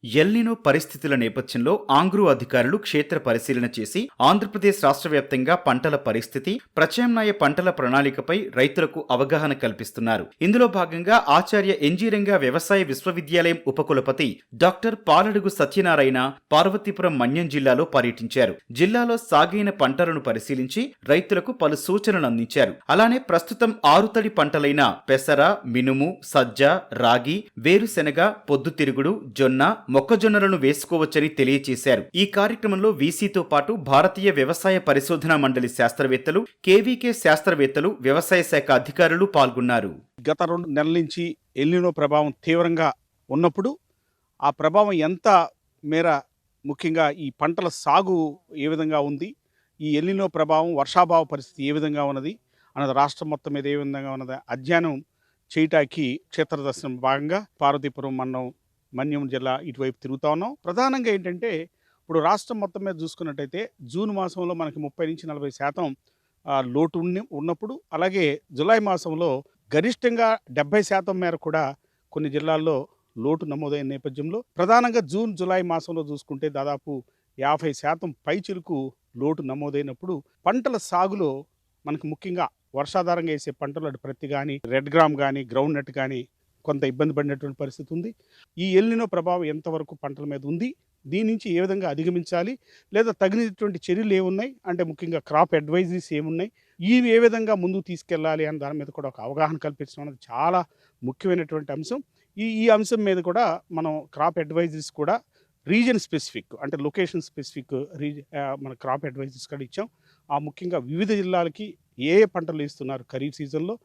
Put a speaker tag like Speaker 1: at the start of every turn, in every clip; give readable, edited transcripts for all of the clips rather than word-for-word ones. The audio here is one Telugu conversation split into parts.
Speaker 1: ఎల్నినో పరిస్థితుల నేపథ్యంలో ఆంగ్రూ అధికారులు క్షేత్ర పరిశీలన చేసి ఆంధ్రప్రదేశ్ రాష్ట్ర వ్యాప్తంగా పంటల పరిస్థితి, ప్రత్యామ్నాయ పంటల ప్రణాళికపై రైతులకు అవగాహన కల్పిస్తున్నారు. ఇందులో భాగంగా ఆచార్య ఎన్జీ రంగా వ్యవసాయ విశ్వవిద్యాలయం ఉపకులపతి డాక్టర్ పాలడుగు సత్యనారాయణ పార్వతీపురం మన్యం జిల్లాలో పర్యటించారు. జిల్లాలో సాగైన పంటలను పరిశీలించి రైతులకు పలు సూచనలు అందించారు. అలానే ప్రస్తుతం ఆరుతడి పంటలైన పెసర, మినుము, సజ్జ, రాగి, వేరుశెనగ, పొద్దుతిరుగుడు, జొన్న, మొక్కజొన్నలను వేసుకోవచ్చని తెలియజేశారు. ఈ కార్యక్రమంలో వీసీతో పాటు భారతీయ వ్యవసాయ పరిశోధనా మండలి శాస్త్రవేత్తలు, కేవీకే శాస్త్రవేత్తలు, వ్యవసాయ శాఖ అధికారులు పాల్గొన్నారు.
Speaker 2: గత 2 నెలల నుంచి ఎల్నినో ప్రభావం తీవ్రంగా ఉన్నప్పుడు ఆ ప్రభావం ఎంత మేర ముఖ్యంగా ఈ పంటల సాగు ఏ విధంగా ఉంది, ఈ ఎల్నినో ప్రభావం వర్షాభావ పరిస్థితి ఏ విధంగా ఉన్నది అన్నది రాష్ట్రం మొత్తం మీద ఏ విధంగా ఉన్నది అధ్యయనం చేయటానికి క్షేత్ర దర్శనం భాగంగా పార్వతీపురం మన్యం జిల్లా ఇటువైపు తిరుగుతా ఉన్నాం. ప్రధానంగా ఏంటంటే ఇప్పుడు రాష్ట్రం మొత్తం మీద చూసుకున్నట్టయితే జూన్ మాసంలో మనకి 30-40% లోటు ఉన్నప్పుడు, అలాగే జులై మాసంలో గరిష్టంగా 70% మేర కూడా కొన్ని జిల్లాల్లో లోటు నమోదైన నేపథ్యంలో ప్రధానంగా జూన్ జులై మాసంలో చూసుకుంటే దాదాపు 50% పైచిలుకు లోటు నమోదైనప్పుడు పంటల సాగులో మనకు ముఖ్యంగా వర్షాధారంగా వేసే పంటలు అటు ప్రత్తి కానీ, రెడ్ గ్రామ్ కానీ, గ్రౌండ్ నట్ కానీ కొంత ఇబ్బంది పడినటువంటి పరిస్థితి ఉంది. ఈ ఎల్నినో ప్రభావం ఎంతవరకు పంటల మీద ఉంది, దీని నుంచి ఏ విధంగా అధిగమించాలి, లేదా తగినటువంటి చర్యలు ఏమున్నాయి, అంటే ముఖ్యంగా క్రాప్ అడ్వైజరీస్ ఏమున్నాయి, ఇవి ఏ విధంగా ముందుకు తీసుకెళ్ళాలి అనే దాని మీద కూడా ఒక అవగాహన కల్పించడం అనేది చాలా ముఖ్యమైనటువంటి అంశం. ఈ అంశం మీద కూడా మనం క్రాప్ అడ్వైజరీస్ కూడా రీజన్ స్పెసిఫిక్, అంటే లొకేషన్ స్పెసిఫిక్ మన క్రాప్ అడ్వైజరీస్ కూడా ఇచ్చాం. ముఖ్యంగా వివిధ జిల్లాలకి ఏ పంటలు వేస్తున్నారు ఖరీఫ్ సీజన్లో,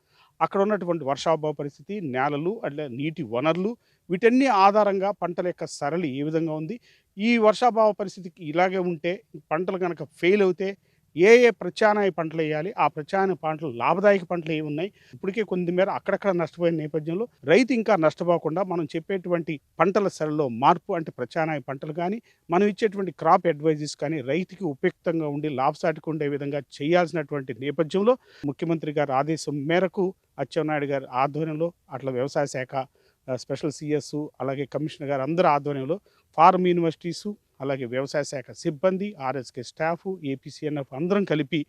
Speaker 2: అక్కడ ఉన్నటువంటి వర్షాభావ పరిస్థితి, నేలలు, అట్లా నీటి వనరులు, వీటన్ని ఆధారంగా పంటల యొక్క సరళి ఏ విధంగా ఉంది, ఈ వర్షాభావ పరిస్థితికి ఇలాగే ఉంటే పంటలు కనుక ఫెయిల్ అవుతే ఏ ప్రత్యామ్నాయ పంటలు వేయాలి, ఆ ప్రత్యామ్నాయ పంటలు లాభదాయక పంటలు ఏమి ఉన్నాయి, ఇప్పటికే కొన్ని మేర అక్కడక్కడ నష్టపోయిన నేపథ్యంలో రైతు ఇంకా నష్టపోకుండా మనం చెప్పేటువంటి పంటల సరళిలో మార్పు, అంటే ప్రత్యామ్నాయ పంటలు కానీ, మనం ఇచ్చేటువంటి క్రాప్ అడ్వైజెస్ కానీ రైతుకి ఉపయుక్తంగా ఉండి లాభసాటిగా ఉండే విధంగా చేయాల్సినటువంటి నేపథ్యంలో ముఖ్యమంత్రి గారి ఆదేశం మేరకు అచ్చెన్నాయుడు గారి ఆధ్వర్యంలో, అట్లా వ్యవసాయ శాఖ స్పెషల్ సిఎస్, అలాగే కమిషనర్ గారు అందరి ఆధ్వర్యంలో ఫార్మ్ యూనివర్సిటీసు, అలాగే వ్యవసాయ శాఖ సిబ్బంది, ఆర్ఎస్కే స్టాఫ్, ఏపీసీఎన్ఎఫ్ అందరం కలిపి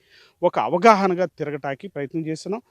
Speaker 2: ఒక అవగాహనగా తిరగటానికి ప్రయత్నం చేస్తున్నాం.